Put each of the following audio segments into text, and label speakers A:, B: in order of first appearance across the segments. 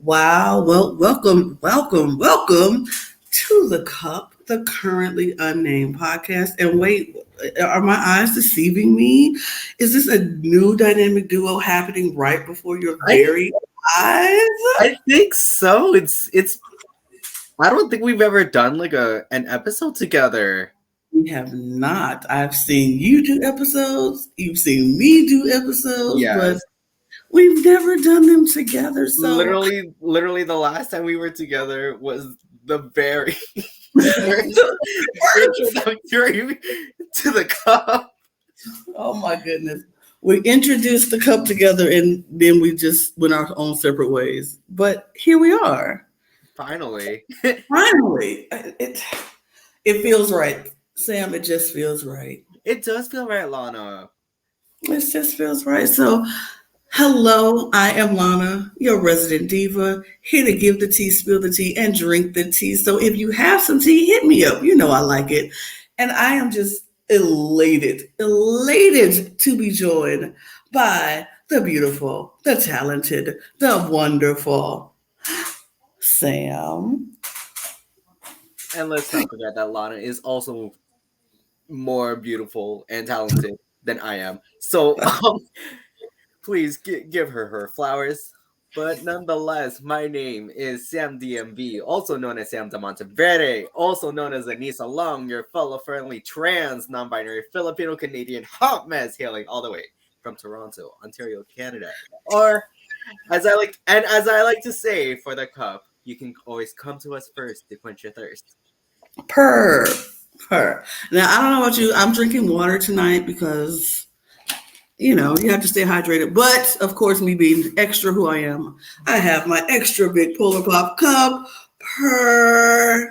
A: Wow. Well, welcome to the Cup, the Currently Unnamed Podcast. And wait, are my eyes deceiving me? Is this a new dynamic duo happening right before your
B: I
A: very eyes?
B: I think so. It's. I don't think we've ever done like an episode together.
A: We have not. I've seen you do episodes, you've seen me do episodes, but
B: Yes,
A: we've never done them together. So
B: literally, the last time we were together was the very first introductory to the cup.
A: oh my goodness. We introduced the cup together and then we just went our own separate ways. But here we are.
B: Finally,
A: Finally. It feels right. Sam, it just feels right.
B: it does feel right, Lana.
A: It just feels right. So, hello, I am Lana, your resident diva, here to give the tea, spill the tea, and drink the tea. So, if you have some tea, hit me up. You know I like it. And I am just elated to be joined by the beautiful, the talented, the wonderful Sam.
B: And let's not forget that Lana is also more beautiful and talented than I am. So, please give her flowers. But nonetheless, my name is Sam DMV, also known as Sam de Monteverde, also known as Anissa Long, your fellow-friendly trans, non-binary Filipino-Canadian hot mess hailing all the way from Toronto, Ontario, Canada. Or, as I like to say for the cup, you can always come to us first to quench your thirst.
A: Per. Now, I don't know about you. I'm drinking water tonight because you have to stay hydrated. But of course, me being extra who I am, I have my extra big Polar Pop cup.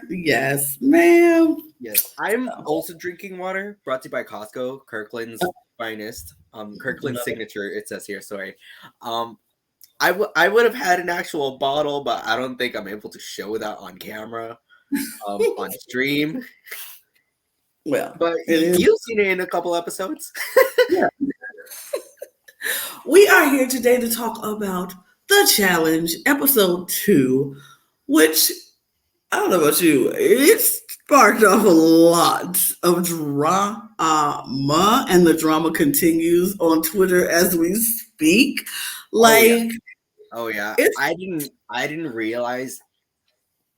A: Yes, ma'am.
B: Yes, I'm also drinking water, brought to you by Costco, Kirkland's finest. Kirkland's signature, it says here, sorry. I would have had an actual bottle, but I don't think I'm able to show that on camera, on stream.
A: Well,
B: but you've seen it in a couple episodes.
A: Yeah. We are here today to talk about The Challenge, episode 2, which, I don't know about you, it sparked off a lot of drama, and the drama continues on Twitter as we speak.
B: Oh yeah. I didn't realize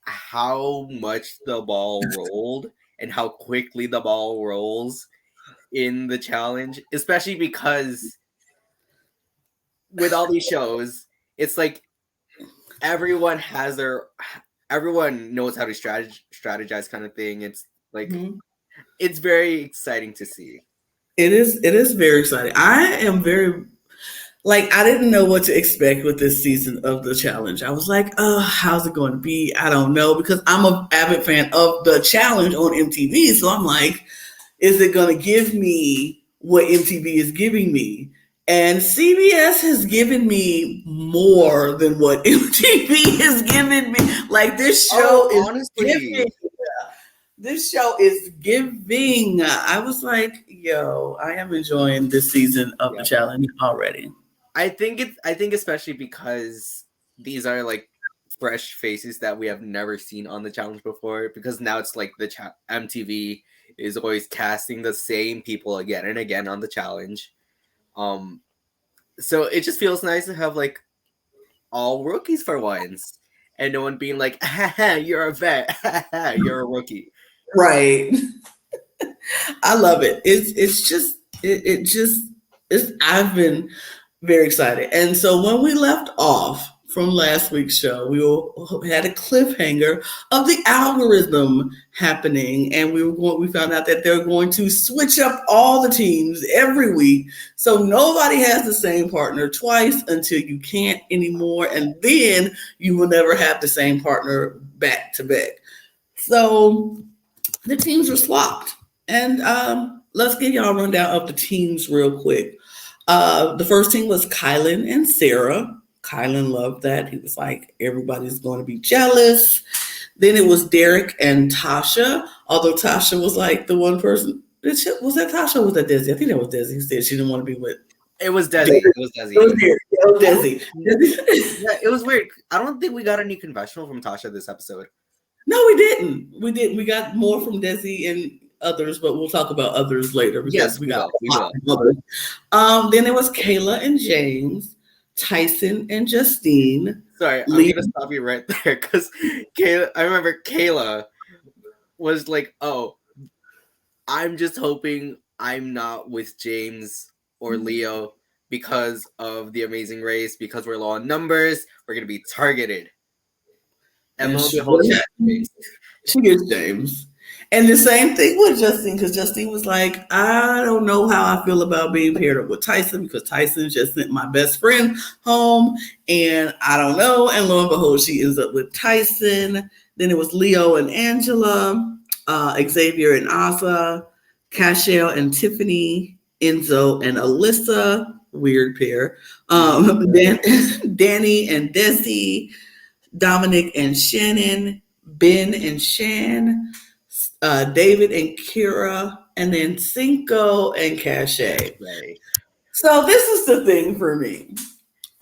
B: how much the ball rolled and how quickly the ball rolls in the challenge, especially because with all these shows, it's like everyone knows how to strategize kind of thing. It's like It's very exciting to see.
A: It is very exciting. I am very I didn't know what to expect with this season of the challenge. I was like, how's it going to be? I don't know, because I'm an avid fan of the challenge on MTV. So I'm like, is it going to give me what MTV is giving me? And CBS has given me more than what MTV has given me. Like, this show is
B: honestly
A: giving. This show is giving. I was like, yo, I am enjoying this season of the challenge already.
B: I think especially because these are like fresh faces that we have never seen on the challenge before, because now it's like MTV is always casting the same people again and again on the challenge. So it just feels nice to have like all rookies for once, and no one being like, you're a vet, you're a rookie.
A: Right. I love it. I've been very excited. And so when we left off from last week's show, we had a cliffhanger of the algorithm happening, and we found out that they're going to switch up all the teams every week, so nobody has the same partner twice until you can't anymore, and then you will never have the same partner back to back. So the teams were swapped, and let's give y'all a rundown of the teams real quick. The first team was Kylan and Sarah. Kylan loved that. He was like, everybody's going to be jealous. Then it was Derek and Tasha, although Tasha was like the one person. Was that Tasha or was that Desi? I think that was Desi who said she didn't want to be with
B: It was Desi. It was Desi.
A: It was weird. It was Desi.
B: Yeah, it was weird. I don't think we got any confessional from Tasha this episode.
A: No, we didn't. We didn't. We got more from Desi and others, but we'll talk about others later because
B: Yes,
A: we
B: we
A: got
B: will.
A: others. Then it was Kayla and James, Tyson and Justine.
B: Sorry, I'm gonna stop you right there because Kayla. I remember Kayla was like, "Oh, I'm just hoping I'm not with James or Leo because of the Amazing Race, because we're low on numbers, we're gonna be targeted." And lo and behold,
A: she gets James. And the same thing with Justine, because Justine was like, I don't know how I feel about being paired up with Tyson because Tyson just sent my best friend home, and I don't know. And lo and behold, she ends up with Tyson. Then it was Leo and Angela, Xavier and Asa, Cashel and Tiffany, Enzo and Alyssa, weird pair. Danny and Desi, Dominic and Shannon, Ben and Shan, David and Kira, and then Cinco and Cache.
B: Right.
A: So this is the thing for me.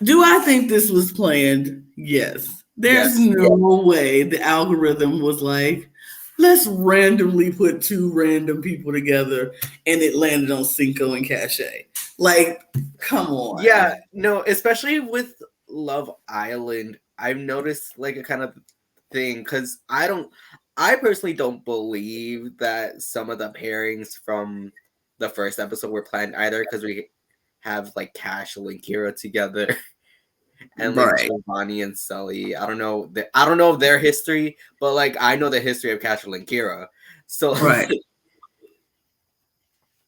A: Do I think this was planned? Yes. There's no way the algorithm was like, let's randomly put two random people together and it landed on Cinco and Cache. Like, come on.
B: Yeah, no, especially with Love Island, I've noticed like a kind of thing because I personally don't believe that some of the pairings from the first episode were planned either because we have like Cashel and Kira together and like Giovanni and Sully. I don't know their history, but like I know the history of Cashel and Kira. So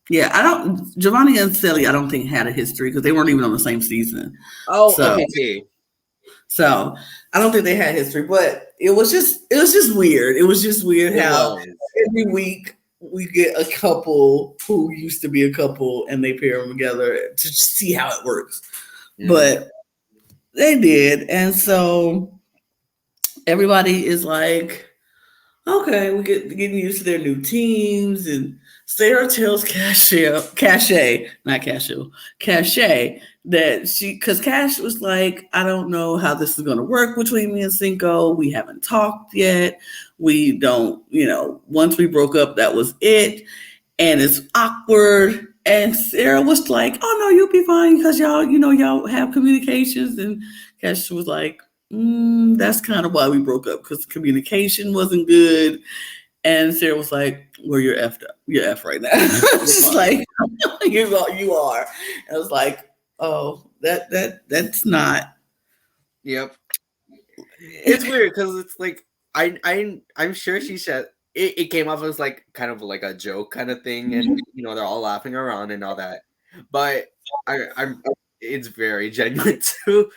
A: yeah, Giovanni and Sully I don't think had a history because they weren't even on the same season.
B: Oh, okay.
A: So I don't think they had history, but it was just weird. It was just weird how every week we get a couple who used to be a couple and they pair them together to see how it works. But they did. And so everybody is like, okay, we're getting used to their new teams. And Sarah tells Cache that because Cash was like, I don't know how this is going to work between me and Cinco. We haven't talked yet. We don't, once we broke up, that was it. And it's awkward. And Sarah was like, oh, no, you'll be fine because y'all have communications. And Cash was like, that's kind of why we broke up because communication wasn't good. And Sarah was like, well, you're effed up. You're F right now. Just like, you are. And I was like, oh, that's not.
B: Yep. It's weird because it's like I'm sure she said it came off as like kind of like a joke kind of thing, and they're all laughing around and all that. But it's very genuine too.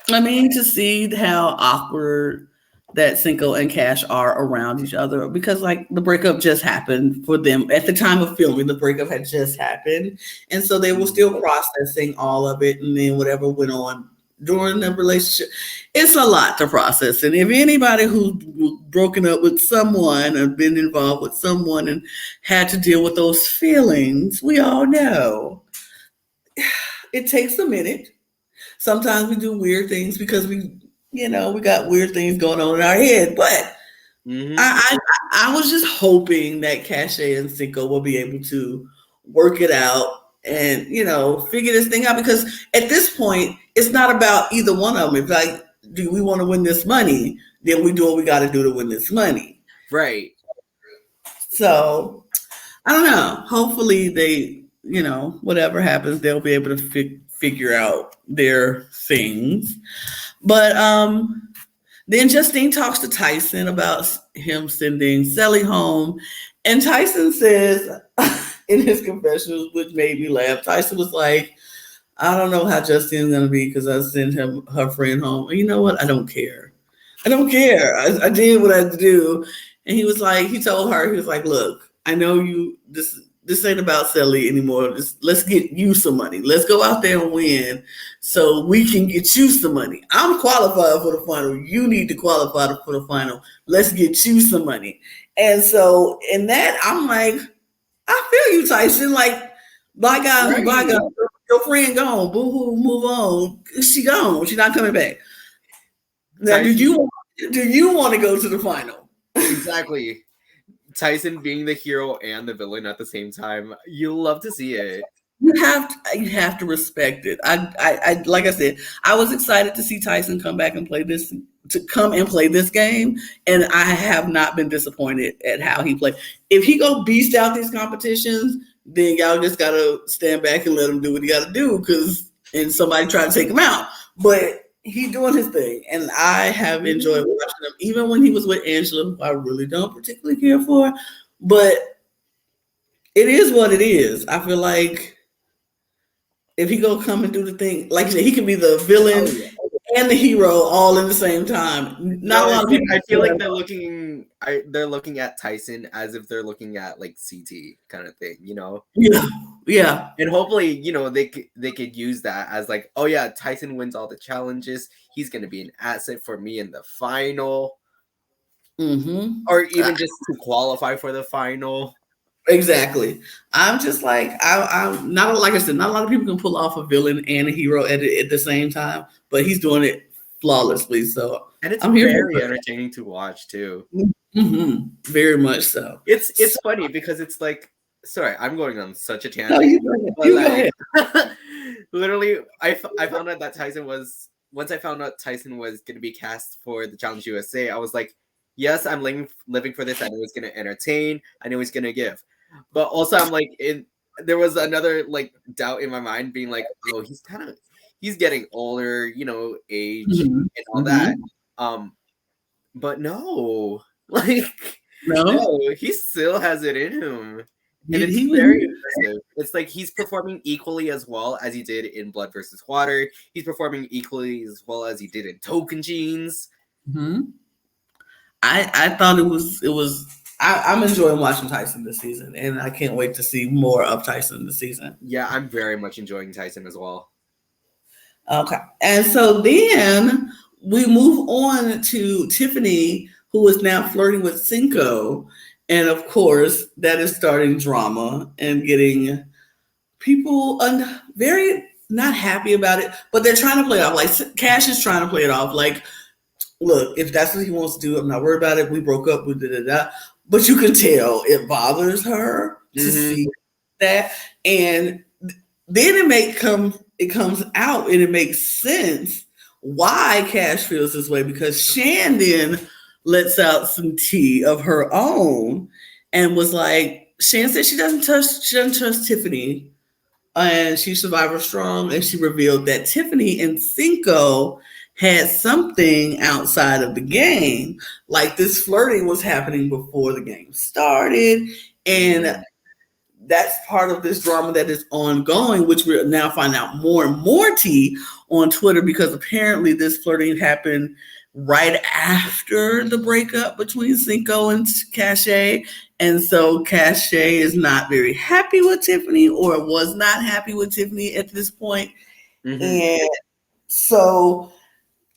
A: I mean, to see how awkward that Cinco and Cash are around each other because like the breakup just happened for them at the time of filming. The breakup had just happened, and so they were still processing all of it, and then whatever went on during the relationship, it's a lot to process. And if anybody who's broken up with someone or been involved with someone and had to deal with those feelings, we all know it takes a minute. Sometimes we do weird things because we got weird things going on in our head. But I was just hoping that Cache and Cinco will be able to work it out and, figure this thing out. Because at this point, it's not about either one of them. It's like, do we want to win this money? Then we do what we got to do to win this money.
B: Right.
A: So, I don't know. Hopefully they, whatever happens, they'll be able to figure out their things. But then Justine talks to Tyson about him sending Sally home. And Tyson says in his confessionals, which made me laugh, Tyson was like, I don't know how Justine's going to be because I sent her friend home. And you know what? I don't care. I did what I had to do. And he was like, he told her, he was like, look, I know this ain't about Sally anymore. Let's get you some money. Let's go out there and win so we can get you some money. I'm qualified for the final. You need to qualify for the final. Let's get you some money. And so in that, I'm like, I feel you, Tyson. Like, Bygones,
B: Right.
A: bygones. Your friend gone. Boo hoo, move on. She gone. She's not coming back. Now,
B: Tyson,
A: do you want to go to the final?
B: exactly. Tyson being the hero and the villain at the same time. You love to see it.
A: You have to respect it. I like I said, I was excited to see Tyson come back and play this game, and I have not been disappointed at how he played. If he go beast out these competitions, then y'all just gotta stand back and let him do what he gotta do, and somebody try to take him out. But he doing his thing, and I have enjoyed watching him, even when he was with Angela, who I really don't particularly care for. But it is what it is. I feel like if he go come and do the thing, like you said, he can be the villain
B: Oh yeah.
A: and the hero all in the same time. Not
B: No,
A: a lot of people.
B: I feel like they're looking at Tyson as if they're looking at like CT kind of thing, you know.
A: Yeah, yeah.
B: And hopefully, you know, they could use that as like, oh yeah, Tyson wins all the challenges. He's gonna be an asset for me in the final,
A: Mm-hmm.
B: or even just to qualify for the final.
A: Exactly. I'm just like I'm not like I said. Not a lot of people can pull off a villain and a hero at the same time, but he's doing it flawlessly. So
B: And it's
A: I'm here
B: very
A: for it.
B: entertaining to watch too.
A: Mm-hmm. Very much so.
B: It's funny because it's like, sorry, I'm going on such a
A: No,
B: tangent.
A: you go ahead.
B: But
A: You go
B: like,
A: ahead.
B: literally, I found out that Tyson was once I found out Tyson was gonna be cast for the Challenge USA. I was like, yes, I'm living for this. I knew it's gonna entertain. I knew it's gonna give, but also I'm like, there was another like doubt in my mind, being like, oh, he's getting older, you know, age
A: Mm-hmm.
B: and all that. But no, like,
A: No,
B: no, he still has it in him. And it's
A: he
B: very
A: was.
B: impressive. It's like he's performing equally as well as he did in Blood versus Water. He's performing equally as well as he did in Token Jeans.
A: Mm-hmm. I thought it was. I'm enjoying watching Tyson this season, and I can't wait to see more of Tyson this season.
B: Yeah, I'm very much enjoying Tyson as well.
A: Okay. And so then we move on to Tiffany, who is now flirting with Cinco. And of course, that is starting drama and getting people very not happy about it, but they're trying to play it off. Like Cash is trying to play it off. Like, look, if that's what he wants to do, I'm not worried about it. We broke up, we da. But you can tell it bothers her to see that. And then it comes out and it makes sense why Cash feels this way, because Shan then lets out some tea of her own and was like, Shan said she doesn't trust Tiffany, and she's survivor strong, and she revealed that Tiffany and Cinco had something outside of the game, like this flirting was happening before the game started, and that's part of this drama that is ongoing, which we're now finding out more and more tea on Twitter, because apparently this flirting happened right after the breakup between Cinco and Cache. And so Cache is not very happy with Tiffany, or was not happy with Tiffany at this point. And so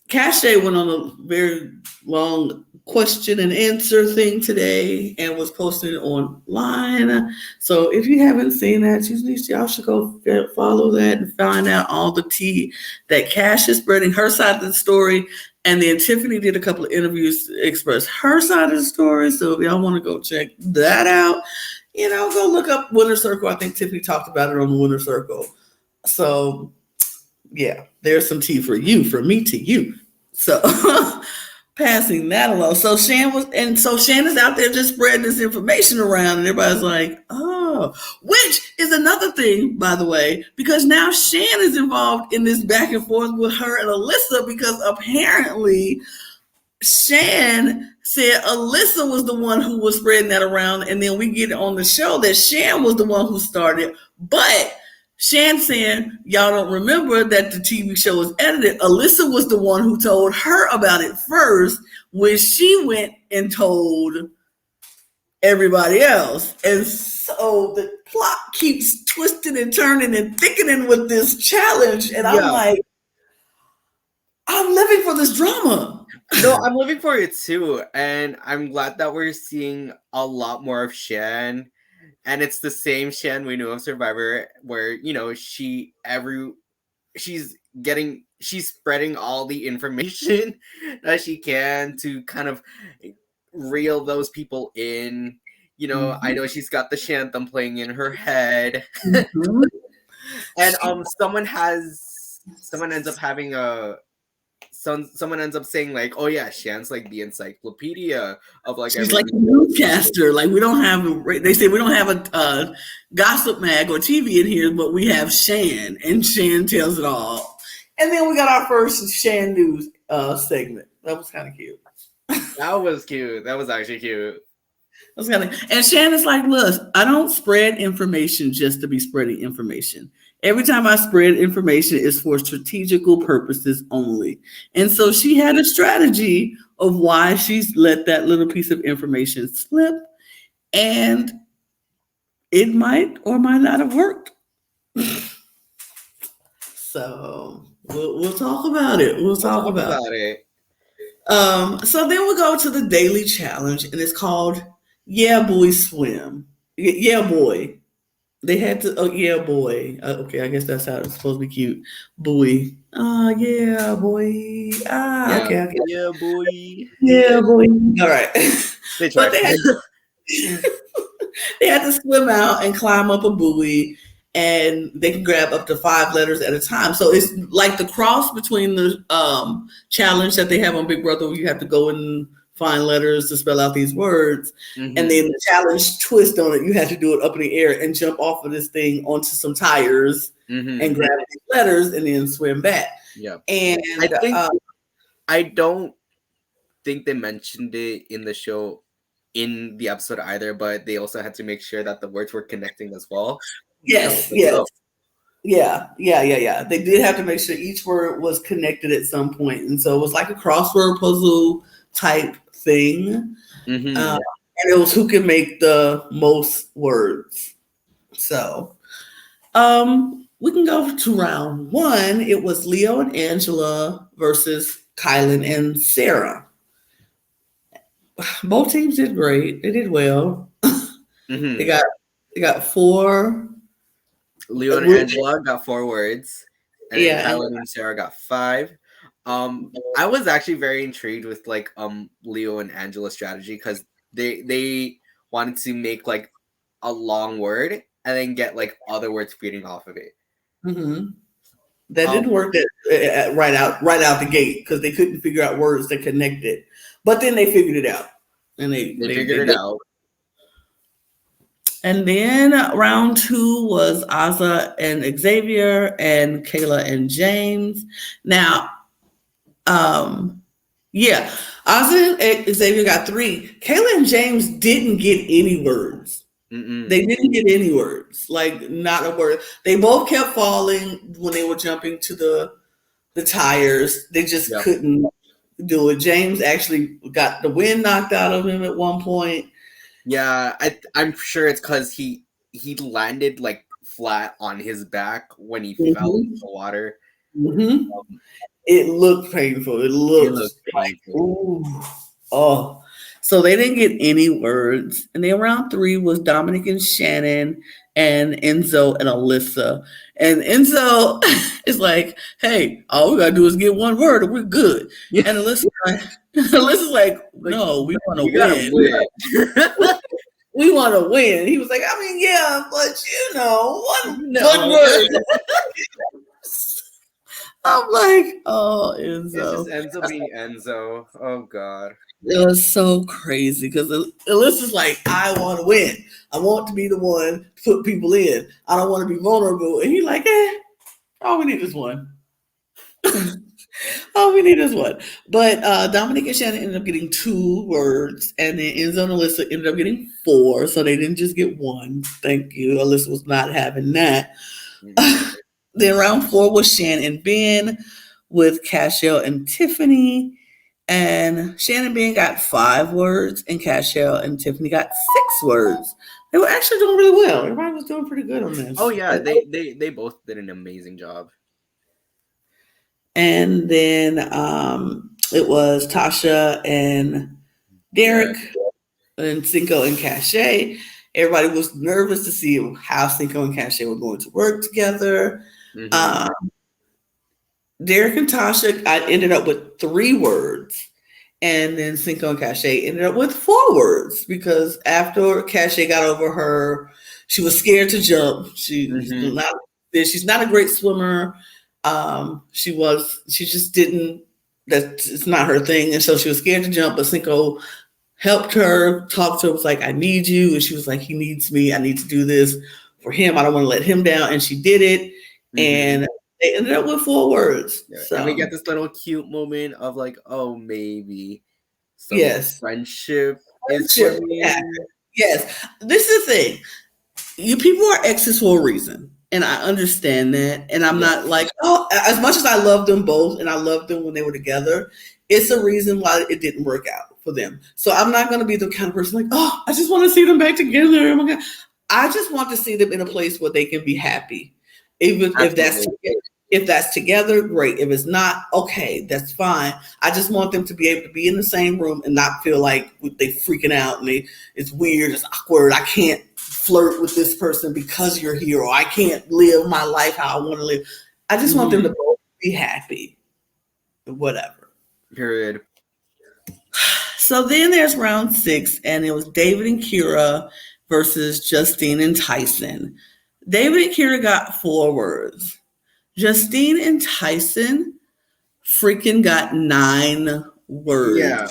A: Cache went on a very long question and answer thing today and was posted online. So if you haven't seen that, y'all should go follow that and find out all the tea that Cash is spreading her side of the story. And then Tiffany did a couple of interviews to express her side of the story. So if y'all want to go check that out, go look up Winner Circle. I think Tiffany talked about it on the Winner Circle. So yeah, there's some tea for you, from me to you. So passing that along. So Shan is out there just spreading this information around, and everybody's like, oh, which is another thing, by the way, because now Shan is involved in this back and forth with her and Alyssa, because apparently Shan said Alyssa was the one who was spreading that around, and then we get on the show that Shan was the one who started, but Shan saying, y'all don't remember that the TV show was edited. Alyssa was the one who told her about it first, when she went and told everybody else. And so the plot keeps twisting and turning and thickening with this challenge. And I'm like, I'm living for this drama.
B: No, I'm living for it too. And I'm glad that we're seeing a lot more of Shan. And it's the same Shan we knew of Survivor, where she's spreading all the information that she can to kind of reel those people in. I know she's got the Shantham playing in her head.
A: Mhm.
B: And someone ends up having someone ends up saying like, oh yeah, Shan's like the encyclopedia of like
A: She's
B: every
A: like a newscaster. Like we don't have. They say we don't have a gossip mag or TV in here, but we have Shan, and Shan tells it all. And then we got our first Shan news segment. That was kind of cute.
B: That was cute. That was actually cute.
A: And Shan is like, look, I don't spread information just to be spreading information. Every time I spread information, it's for strategical purposes only. And so she had a strategy of why she's let that little piece of information slip, and it might or might not have worked. So we'll talk about it. We'll talk about
B: it.
A: So then we go to the daily challenge, and it's called Yeah Buoy Swim. Yeah Buoy. They had to. Oh yeah, boy. Okay, I guess that's how it's supposed to be cute. Buoy. Yeah, boy.
B: Yeah,
A: Okay, okay.
B: yeah, boy.
A: Yeah, boy. All right.
B: They
A: But
B: tried.
A: they had to swim out and climb up a buoy, and they can grab up to 5 letters at a time. So it's like the cross between the challenge that they have on Big Brother, where you have to go and find letters to spell out these words, and then the challenge twist on it. You have to do it up in the air and jump off of this thing onto some tires and grab these letters and then swim back.
B: Yeah,
A: and
B: I don't think they mentioned it in the show in the episode either, but they also had to make sure that the words were connecting as well.
A: Yes. Yeah. They did have to make sure each word was connected at some point, and so it was like a crossword puzzle type thing. And it was who can make the most words. So we can go to round 1. It was Leo and Angela versus Kylan and Sarah. Both teams did great. They did well. They got 4.
B: Leo and Angela got 4 words, and Kylan and Sarah got 5. I was actually very intrigued with like Leo and Angela's strategy, because they wanted to make like a long word and then get like other words feeding off of it.
A: That didn't work right out the gate, because they couldn't figure out words that connected. But then they figured it out, and they figured it out. And then round 2 was Azza and Xavier, and Kayla and James. Now, Azza and Xavier got 3. Kayla and James didn't get any words. They didn't get any words, like not a word. They both kept falling when they were jumping to the tires. They just couldn't do it. James actually got the wind knocked out of him at one point.
B: Yeah, I'm sure it's because he landed like flat on his back when he fell into the water.
A: It looked painful. It looked painful. Oh, so they didn't get any words. And then round 3 was Dominic and Shannon, and Enzo and Alyssa. And Enzo is like, hey, all we gotta do is get one word and we're good. Yeah. And Alyssa's like, no, we want to win. We want to win. He was like, I mean, yeah, but one word. I'm like, oh, Enzo.
B: It just ends up being Enzo. Oh, God.
A: It was so crazy, because Alyssa's like, I want to win. I want to be the one to put people in. I don't want to be vulnerable. And he's like, all we need is one. All we need is one. But Dominic and Shannon ended up getting 2 words, and then Enzo and Alyssa ended up getting 4. So they didn't just get 1. Thank you. Alyssa was not having that. Then round 4 was Shan and Ben with Cashel and Tiffany. And Shan and Ben got 5 words, and Cashel and Tiffany got 6 words. They were actually doing really well. Everybody was doing pretty good on this.
B: Oh, yeah. They both did an amazing job.
A: And then it was Tasha and Derek and Cinco and Cache. Everybody was nervous to see how Cinco and Cache were going to work together.
B: Mm-hmm.
A: Uh, Derek and Tasha, I ended up with 3 words. And then Cinco and Cache ended up with 4 words because after Cache got over her, she was scared to jump.
B: Mm-hmm.
A: She's not a great swimmer. She just didn't. It's not her thing, and so she was scared to jump. But Cinco helped her, talked to her, was like, "I need you," and she was like, "He needs me. I need to do this for him. I don't want to let him down." And she did it,
B: Mm-hmm.
A: and they ended up with 4 words.
B: Yeah. And we
A: So
B: get this little cute moment of like, oh, maybe some
A: yes,
B: friendship is
A: friendship. Yeah.
B: forming.
A: Yes, this is the thing. You people are exes for a reason. And I understand that. And I'm
B: Yeah.
A: not like, oh, as much as I love them both and I loved them when they were together, it's a reason why it didn't work out for them. So I'm not going to be the kind of person like, oh, I just want to see them back together. Oh my God. I just want to see them in a place where they can be happy.
B: Absolutely.
A: If that's together, great. If it's not, okay, that's fine. I just want them to be able to be in the same room and not feel like they freaking out and it's weird, it's awkward. I can't flirt with this person because you're here, or I can't live my life how I want to live. I just want them to both be happy. Whatever.
B: Period.
A: So then there's round 6, and it was David and Kira versus Justine and Tyson. David and Kira got 4 words. Justine and Tyson freaking got 9 words.
B: Yeah.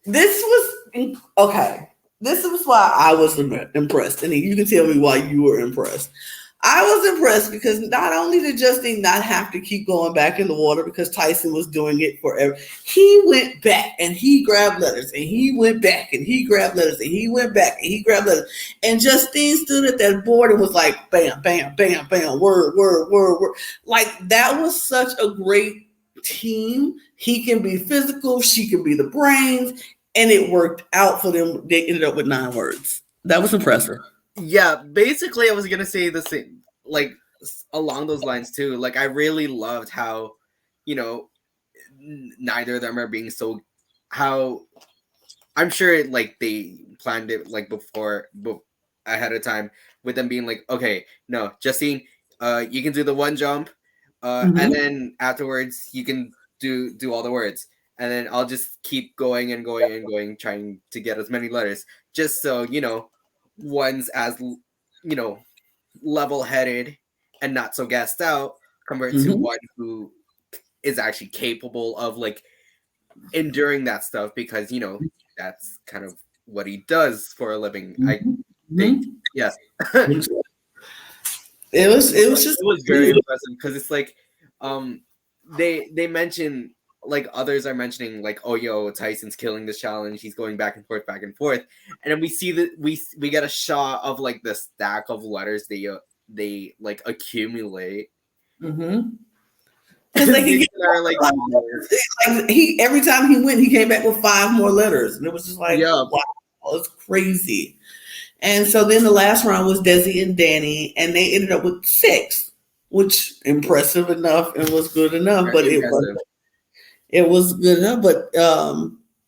A: This was okay. This is why I was impressed, and you can tell me why you were impressed. I was impressed because not only did Justine not have to keep going back in the water because Tyson was doing it forever, he went back and he grabbed letters and he went back and he grabbed letters and he went back and he grabbed letters. And Justine stood at that board and was like, bam, bam, bam, bam, word, word, word, word. Like that was such a great team. He can be physical, she can be the brains, and it worked out for them. They ended up with 9 words. That was impressive.
B: Yeah, basically, I was gonna say the same, like along those lines too. Like, I really loved how, you know, neither of them are being so. How I'm sure, like they planned it like before, ahead of time, with them being like, okay, no, Justine, you can do the one jump, and then afterwards you can do all the words, and then I'll just keep going and going and going, trying to get as many letters, just so one's as level-headed and not so gassed out compared to one who is actually capable of like enduring that stuff, because that's kind of what he does for a living. I think yes.
A: It was
B: very impressive because it's like they mention, like others are mentioning, like, oh yo, Tyson's killing this challenge, he's going back and forth, and then we see that we get a shot of like the stack of letters they like accumulate.
A: Because they can get like he every time he went, he came back with 5 more letters, and it was just like, wow, it's crazy. And so then the last round was Desi and Danny, and they ended up with 6, which impressive enough and was good enough, but it was good enough, but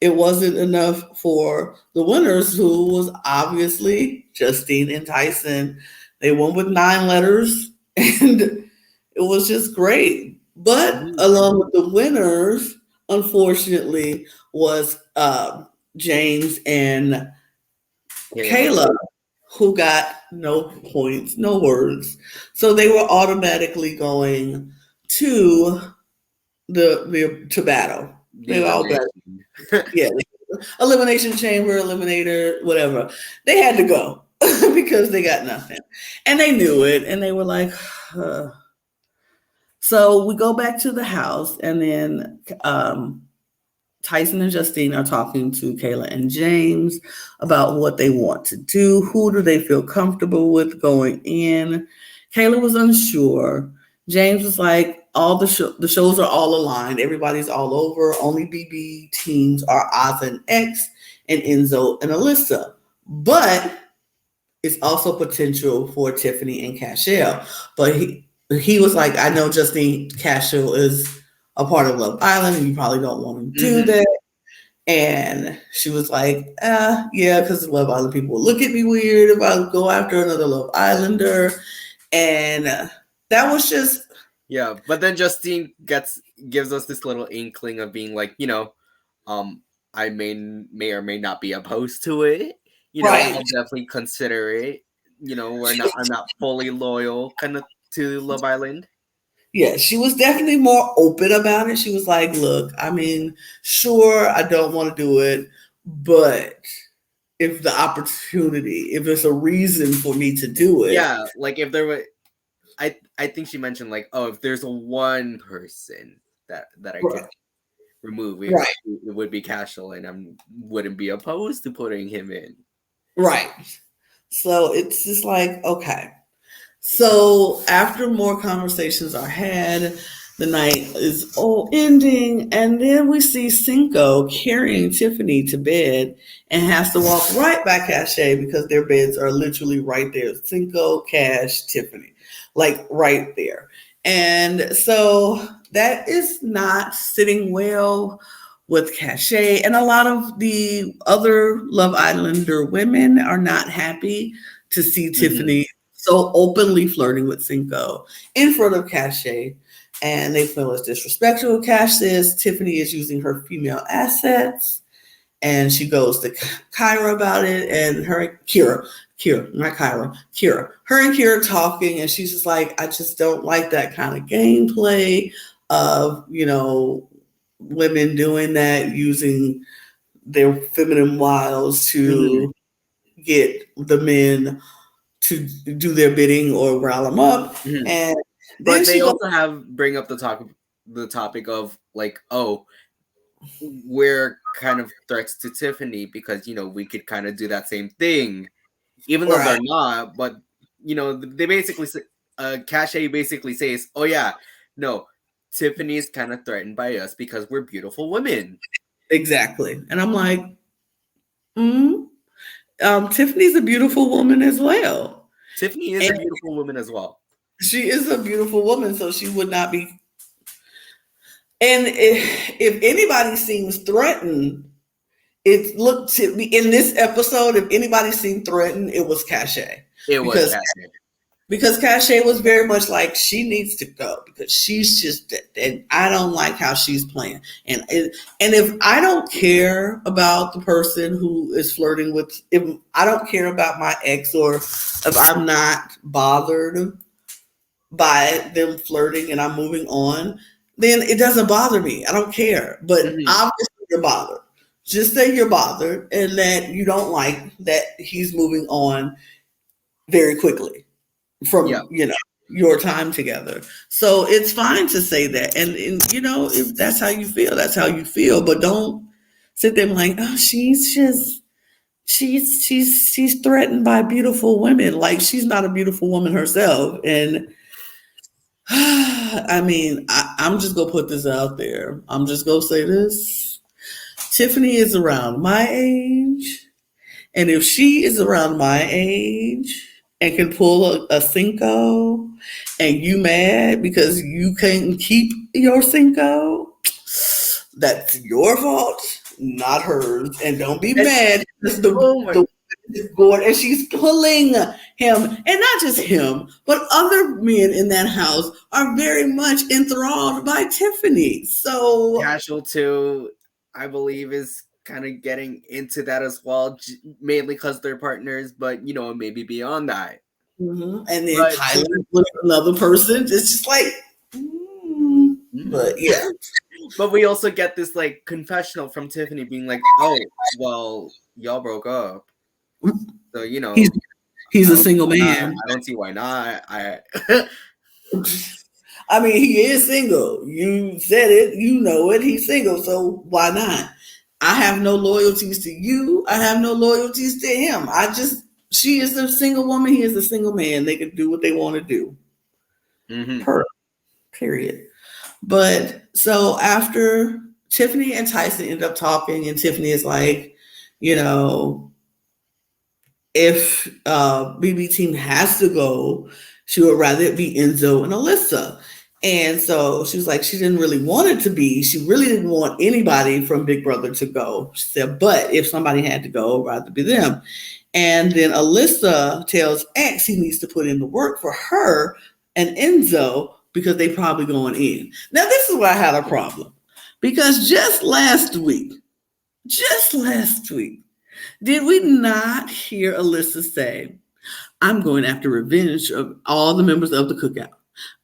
A: it wasn't enough for the winners, who was obviously Justine and Tyson. They won with 9 letters, and it was just great. But along with the winners, unfortunately, was James and Kayla, who got no points, no words. So they were automatically going to the battle. They were all battle. Yeah. Elimination chamber, eliminator, whatever. They had to go because they got nothing. And they knew it, and they were like, So we go back to the house, and then Tyson and Justine are talking to Kayla and James about what they want to do. Who do they feel comfortable with going in? Kayla was unsure. James was like, all the shows are all aligned. Everybody's all over. Only BB teams are Oz and X and Enzo and Alyssa. But it's also potential for Tiffany and Cashel. But he was like, I know Justine Cashel is a part of Love Island, and you probably don't want to do that. And she was like, yeah, because Love Island people will look at me weird if I go after another Love Islander. And that was just
B: Yeah, but then Justine gives us this little inkling of being like, um, I may or may not be opposed to it.
A: right.
B: I'll definitely consider it. I'm not fully loyal kind of to Love Island.
A: Yeah, she was definitely more open about it. She was like, look, I mean, sure, I don't want to do it, but if the opportunity, if there's a reason for me to do it.
B: Yeah, like if there were, I think she mentioned like, oh, if there's a one person that I could
A: Right.
B: remove,
A: Right.
B: it would be Cashel, and I wouldn't be opposed to putting him in.
A: Right. So it's just like, okay. So after more conversations are had, the night is ending, and then we see Cinco carrying Tiffany to bed and has to walk right by Cache because their beds are literally right there. Cinco, Cash, Tiffany, like right there. And so that is not sitting well with Cache. And a lot of the other Love Islander women are not happy to see
B: Mm-hmm.
A: Tiffany so openly flirting with Cinco in front of Cache. And they feel it's disrespectful. Cash says Tiffany is using her female assets. And she goes to Kyra about it. And Kira, not Kyra, Kira. Her and Kira talking. And she's just like, I just don't like that kind of gameplay of, women doing that, using their feminine wiles
B: Mm-hmm.
A: to get the men to do their bidding or rile them up.
B: Mm-hmm.
A: And then
B: But they
A: she goes,
B: also bring up the topic of like, oh, we're kind of threats to Tiffany because we could kind of do that same thing, even though
A: right,
B: they're not. But they basically say, Cache basically says, "Oh yeah, no, Tiffany is kind of threatened by us because we're beautiful women."
A: exactly. And I'm like, mm, Tiffany's a beautiful woman as well.
B: Tiffany is
A: And
B: a beautiful woman as well.
A: she is a beautiful woman, so she would not be. And if anybody seems threatened, it looked to me in this episode, if anybody seemed threatened, it was Cache.
B: It was
A: Because
B: Cache.
A: because Cache was very much like she needs to go because she's just and I don't like how she's playing and if I don't care about the person who is flirting with if I don't care about my ex or if I'm not bothered by them flirting and I'm moving on, then it doesn't bother me. I don't care. But
B: Mm-hmm.
A: obviously you're bothered. Just say you're bothered and that you don't like that he's moving on very quickly
B: Yeah.
A: from your time together. So it's fine to say that, and if that's how you feel, that's how you feel. But don't sit there and like, oh, she's just she's threatened by beautiful women. Like she's not a beautiful woman herself. And I mean, I'm just gonna put this out there. I'm just gonna say this: Tiffany is around my age. And if she is around my age and can pull a Cinco and you mad because you can't keep your Cinco, that's your fault, not hers. And don't be
B: And
A: mad because
B: oh my,
A: the is going and she's pulling him, and not just him, but other men in that house are very much enthralled by Tiffany. So
B: Casual too, I believe, is kind of getting into that as well, mainly because they're partners, but maybe beyond that.
A: and then
B: But
A: Tyler with another person. It's just like, but yeah,
B: but we also get this like confessional from Tiffany being like, "Oh, well, y'all broke up, so
A: he's he's
B: I
A: a
B: don't see
A: single
B: why not.
A: man.
B: I don't see why not. I
A: I mean, he is single. You said it. You know it. He's single. So why not? I have no loyalties to you. I have no loyalties to him. She is a single woman. He is a single man. They can do what they want to do.
B: mm-hmm.
A: Per period. But so after Tiffany and Tyson end up talking, and Tiffany is like, you know, if BB team has to go, she would rather it be Enzo and Alyssa. And so she was like, she didn't really want it to be. She really didn't want anybody from Big Brother to go. She said, but if somebody had to go, it'd rather be them. And then Alyssa tells X he needs to put in the work for her and Enzo because they probably going in. Now, this is where I had a problem. Because just last week, did we not hear Alyssa say, I'm going after revenge of all the members of the cookout.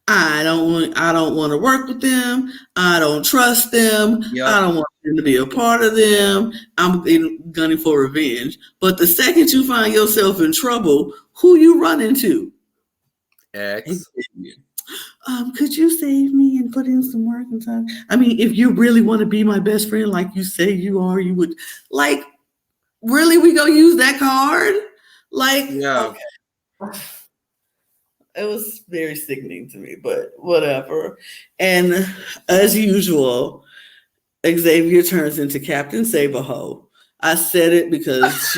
A: I don't want to work with them. I don't trust them.
B: Yep.
A: I don't want them to be a part of them. I'm gunning for revenge. But the second you find yourself in trouble, who you run into?
B: X.
A: Could you save me and put in some work and stuff? I mean, if you really want to be my best friend like you say you are, you would like really we gonna use that card? Like
B: Yeah.
A: Okay. It was very sickening to me, but whatever. And as usual, Xavier turns into Captain Saberho. I said it because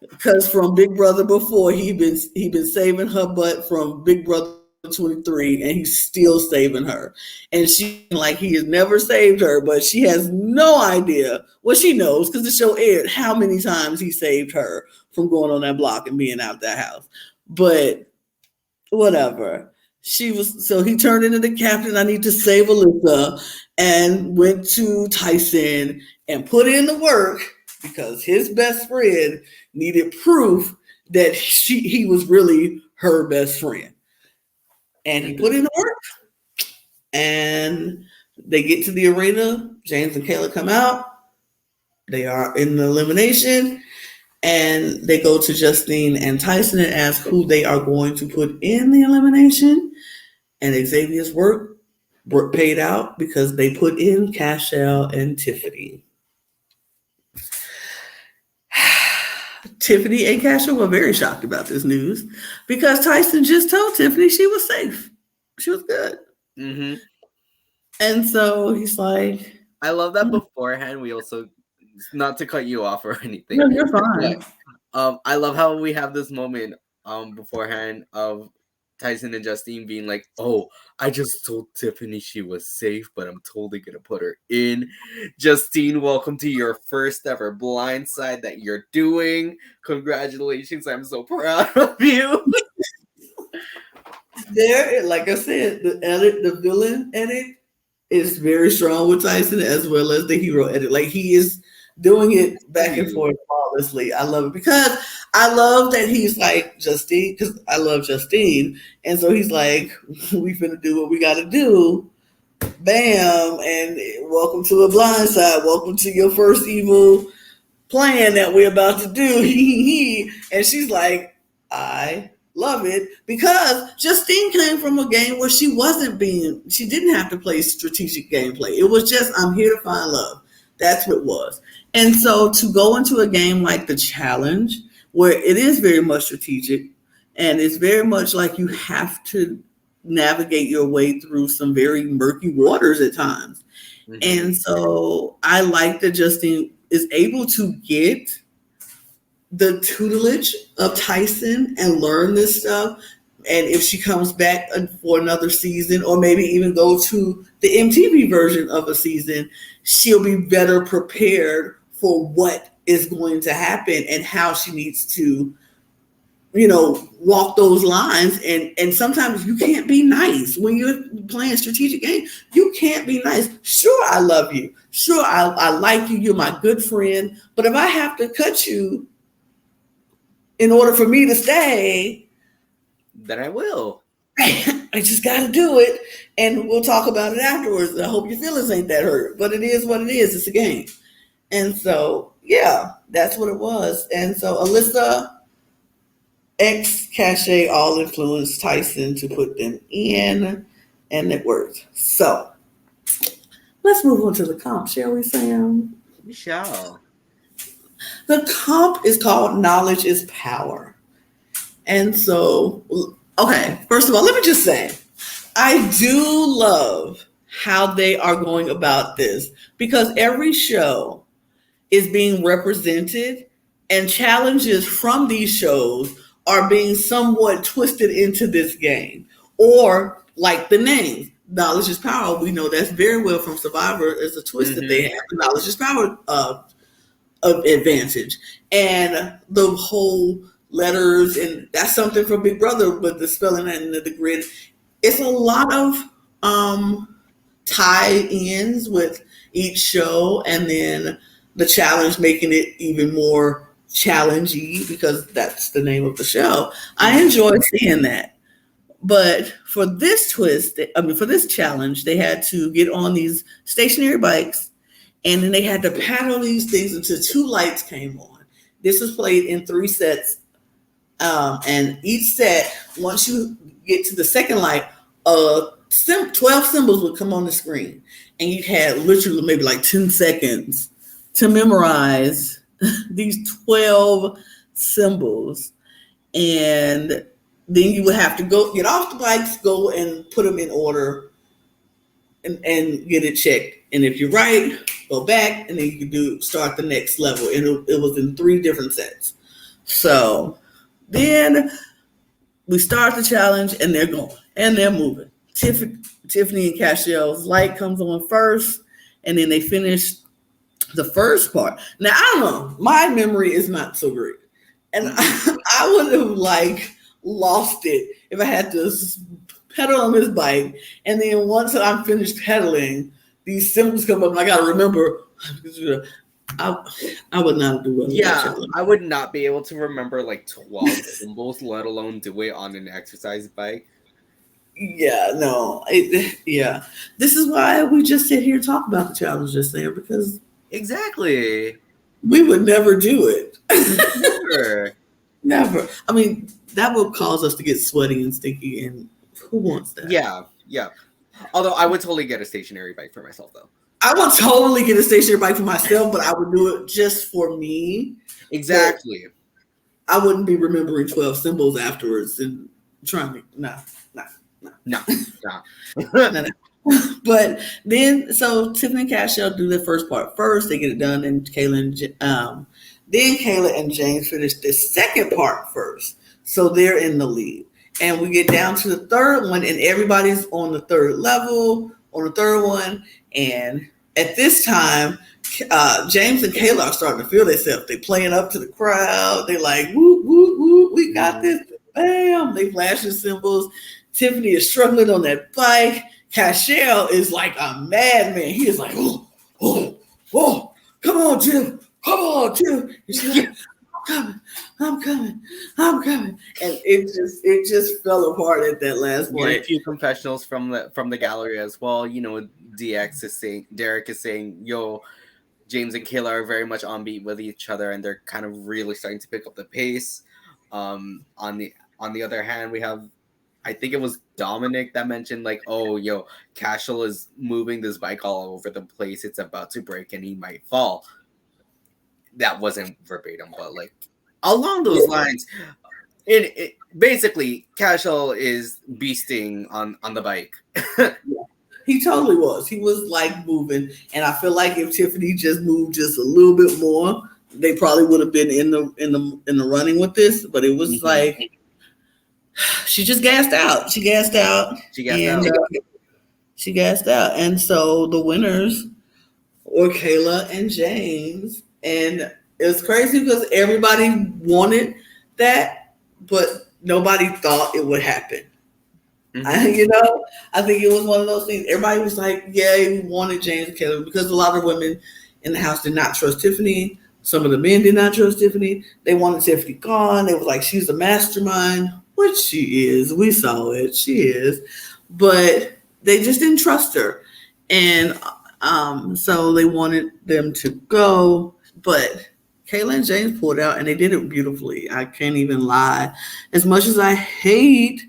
A: because from Big Brother before he been saving her butt from Big Brother 23 and he's still saving her. And she like he has never saved her, but she has no idea. Well, she knows because the show aired how many times he saved her from going on that block and being out that house. But whatever. So he turned into the captain. I need to save Alyssa, and went to Tyson and put in the work because his best friend needed proof that he was really her best friend. And he put in the work, and they get to the arena. James and Kayla come out. They are in the elimination. And they go to Justine and Tyson and ask who they are going to put in the elimination. And Xavier's work paid out because they put in Cashel and Tiffany. Tiffany and Cashel were very shocked about this news because Tyson just told Tiffany she was safe. She was good.
B: Mm-hmm.
A: And so he's like...
B: I love that beforehand we also... Not to cut you off or anything.
A: No, you're fine.
B: But, I love how we have this moment beforehand of Tyson and Justine being like, oh, I just told Tiffany she was safe, but I'm totally going to put her in. Justine, welcome to your first ever blindside that you're doing. Congratulations. I'm so proud of you.
A: There, like I said, the villain edit is very strong with Tyson as well as the hero edit. Like he is doing it back and forth flawlessly. I love it because I love that he's like Justine, because I love Justine. And so he's like, we finna do what we gotta do. Bam. And welcome to a blind side. Welcome to your first evil plan that we're about to do. And she's like, I love it because Justine came from a game where she didn't have to play strategic gameplay. It was just, I'm here to find love. That's what it was. And so to go into a game like the challenge, where it is very much strategic and it's very much like you have to navigate your way through some very murky waters at times. Mm-hmm. And so I like that Justine is able to get the tutelage of Tyson and learn this stuff. And if she comes back for another season, or maybe even go to the MTV version of a season, she'll be better prepared for what is going to happen and how she needs to, walk those lines. And sometimes you can't be nice when you're playing strategic game. You can't be nice. Sure, I love you. Sure, I like you. You're my good friend. But if I have to cut you in order for me to stay,
B: then I will.
A: I just got to do it, and we'll talk about it afterwards. I hope your feelings ain't that hurt, but it is what it is. It's a game. And so, yeah, that's what it was. And so Alyssa, X, Cache, all influenced Tyson to put them in, and it worked. So let's move on to the comp, shall we, Sam?
B: We shall.
A: The comp is called Knowledge is Power. And so, okay, first of all, let me just say, I do love how they are going about this because every show is being represented and challenges from these shows are being somewhat twisted into this game or like the name. Knowledge is power. We know that's very well from Survivor. It's a twist that they have. The knowledge is power of advantage. And the whole letters, and that's something from Big Brother, but the spelling and the grid. It's a lot of tie-ins with each show, and then the challenge making it even more challenging because that's the name of the show. I enjoyed seeing that. But for this twist, for this challenge, they had to get on these stationary bikes, and then they had to paddle these things until 2 lights came on. This was played in 3 sets, and each set, once you get to the second light, 12 symbols would come on the screen, and you had literally maybe like 10 seconds to memorize these 12 symbols, and then you would have to go get off the bikes, go and put them in order, and get it checked. And if you're right, go back, and then you can start the next level. And it was in 3 different sets. So then we start the challenge, and they're going, and they're moving. Tiffany and Cashel's light comes on first, and then they finish the first part. Now, I don't know. My memory is not so great. And I would have lost it if I had to pedal on this bike. And then once I'm finished pedaling, these symbols come up, and I got to remember. I would not do well.
B: Yeah, I would not be able to remember 12 symbols, let alone do it on an exercise bike.
A: Yeah, no. This is why we just sit here and talk about the challenge just there, because
B: exactly
A: we would never do it.
B: Never.
A: I mean, that would cause us to get sweaty and stinky, and who wants that?
B: Yeah. Although I would totally get a stationary bike for myself, though.
A: I would totally get a stationary bike for myself, but I would do it just for me.
B: Exactly.
A: I wouldn't be remembering 12 symbols afterwards and trying to No. But then, so Tiffany and Cashel do the first part first. They get it done, and then Kayla and James finish the second part first. So they're in the lead. And we get down to the third one, and everybody's on the third level, on the third one. And at this time, James and Kayla are starting to feel themselves. They're playing up to the crowd. They're like, whoop, whoop, whoop, we got this. Bam. They flashing symbols. Tiffany is struggling on that bike. Cashel is like a madman. He is like, oh, come on, Jim. Come on, Jim. She's like, I'm coming. And it just fell apart at that last point.
B: A few confessionals from the gallery as well. Derek is saying, yo, James and Kayla are very much on beat with each other, and they're kind of really starting to pick up the pace. On the other hand, we have, I think it was Dominic that mentioned Cashel is moving this bike all over the place. It's about to break and he might fall. That wasn't verbatim, but along those lines, it basically Cashel is beasting on the bike.
A: He totally was. He was moving, and I feel like if Tiffany just moved just a little bit more, they probably would have been in the running with this. But it was she just gassed out. She gassed out. And so the winners were Kayla and James. And it's crazy because everybody wanted that, but nobody thought it would happen. Mm-hmm. I think it was one of those things. Everybody was like, yeah, we wanted James and Kayla, because a lot of women in the house did not trust Tiffany. Some of the men did not trust Tiffany. They wanted Tiffany gone. They was like, she's a mastermind, which she is. We saw it. She is. But they just didn't trust her. And so they wanted them to go. But Kayla and James pulled out, and they did it beautifully. I can't even lie. As much as I hate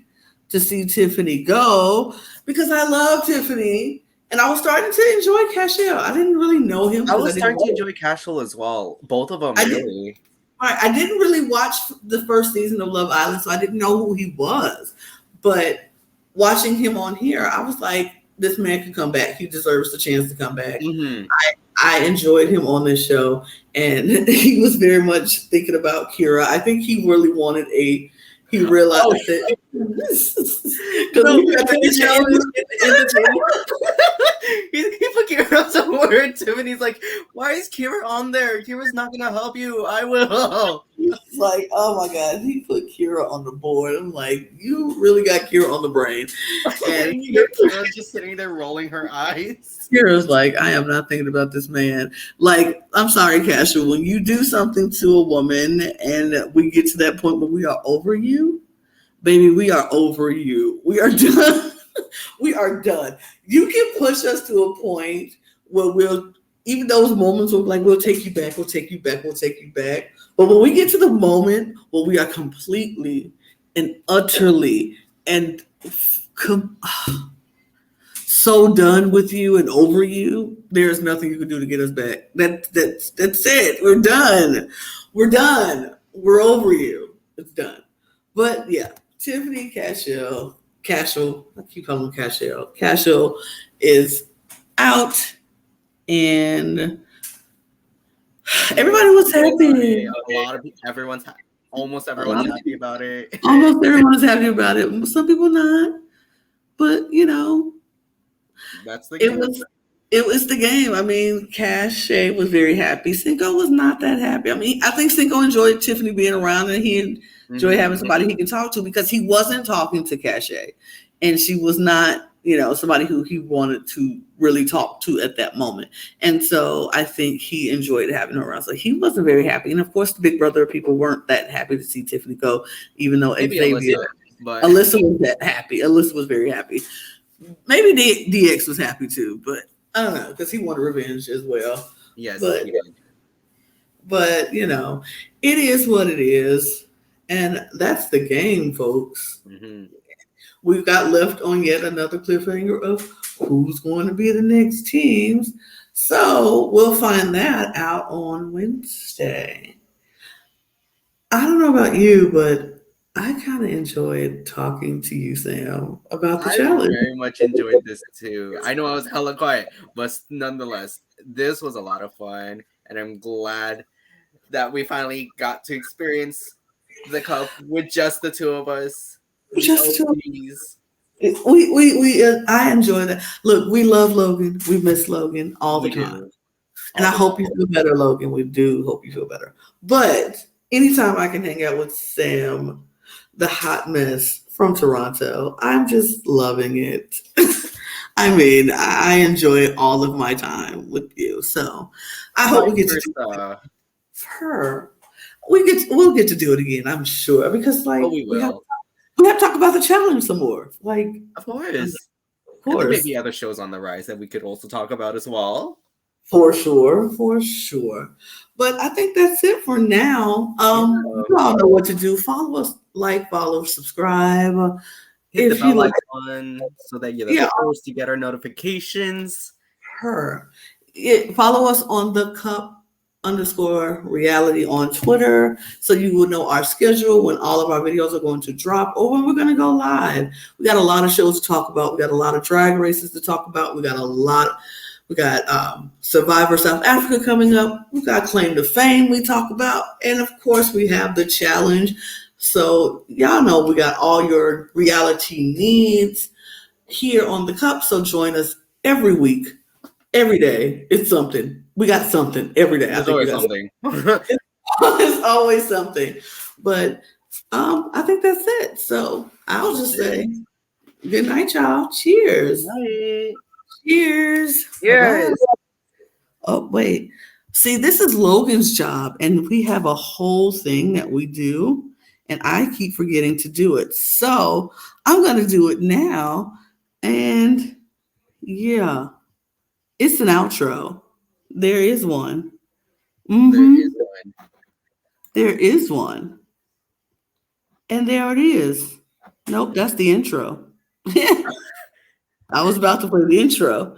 A: to see Tiffany go, because I love Tiffany, and I was starting to enjoy Cashel. I didn't really know him.
B: I was starting to enjoy Cashel as well. Both of them, really.
A: I didn't really watch the first season of Love Island, so I didn't know who he was. But watching him on here, I was like, this man can come back. He deserves the chance to come back. Mm-hmm. I enjoyed him on this show, and he was very much thinking about Kira. I think he really wanted a he realized
B: Oh,
A: that because
B: no,
A: we got
B: the
A: to
B: challenge in the table. he put Kira somewhere, and Tiffany's like, "Why is Kira on there? Kira's not gonna help you. I will."
A: It's like, oh my God, he put Kira on the board. I'm like, you really got Kira on the brain. And
B: You hear Kira just sitting there rolling her eyes.
A: Kira's like, I am not thinking about this man. Like, I'm sorry, Casual, when you do something to a woman and we get to that point where we are over you, baby, we are over you. We are done. We are done. You can push us to a point where we'll, even those moments where like, we'll take you back, we'll take you back, we'll take you back. But when we get to the moment where we are completely and utterly and so done with you and over you, there's nothing you can do to get us back. That's it. We're done. We're done. We're over you. It's done. But yeah, Tiffany Cashel, I keep calling him Cashel. Cashel is out and everybody was happy.
B: A lot of almost everyone's happy about it.
A: Almost everyone is happy about it. Some people not, but you know,
B: That's the game.
A: It was the game. I mean, Cache was very happy. Cinco was not that happy. I mean, I think Cinco enjoyed Tiffany being around and he enjoyed having somebody he can talk to because he wasn't talking to Cache. And she was not, somebody who he wanted to really talk to at that moment. And so I think he enjoyed having her around. So he wasn't very happy. And of course, the Big Brother people weren't that happy to see Tiffany go, even though
B: Maybe
A: Xavier, Alyssa was that happy. Alyssa was very happy. Maybe DX was happy too, but I don't know, because he wanted revenge as well.
B: Yes,
A: but it is what it is, and that's the game, folks.
B: Mm-hmm.
A: We've got left on yet another cliffhanger of who's going to be the next teams. So we'll find that out on Wednesday. I don't know about you, but I kind of enjoyed talking to you, Sam, about the challenge.
B: I very much enjoyed this too. I know I was hella quiet, but nonetheless, this was a lot of fun, and I'm glad that we finally got to experience the cup with just the two of us.
A: Just I enjoy that. Look, we love Logan. We miss Logan all the time. And I hope you feel better, Logan. We do hope you feel better. But anytime I can hang out with Sam, the hot mess from Toronto, I'm just loving it. I mean, I enjoy all of my time with you. So I hope we get to do it for her. We'll get to do it again, I'm sure. Because we have to talk about the challenge some more.
B: Of course. And there may be other shows on the rise that we could also talk about as well.
A: For sure. But I think that's it for now. You all know what to do. Follow us, follow, subscribe.
B: Hit the bell icon so that you're the first to get our notifications.
A: Follow us on the cup_reality on Twitter so you will know our schedule when all of our videos are going to drop or when we're going to go live. We got a lot of shows to talk about. We got a lot of drag races to talk about. We got Survivor South Africa coming up. We got Claim to Fame we talk about. And of course, we have the challenge. So y'all know we got all your reality needs here on the Cup. So join us every week, every day. It's something. We got something every day.
B: There's always something.
A: It's always something. But I think that's it. So I'll just say good night, y'all. Cheers.
B: Good night.
A: Cheers.
B: Yes.
A: Oh, wait. See, this is Logan's job, and we have a whole thing that we do, and I keep forgetting to do it. So I'm going to do it now. And yeah, it's an outro. There is one. Mm-hmm. There is one. And there it is. Nope, that's the intro. I was about to play the intro.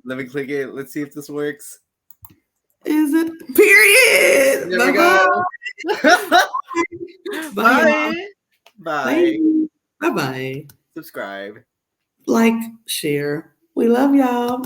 B: Let me click it. Let's see if this works.
A: Is it? Period.
B: There we go. Bye.
A: Bye. Bye. Bye.
B: Subscribe.
A: Like, share. We love y'all.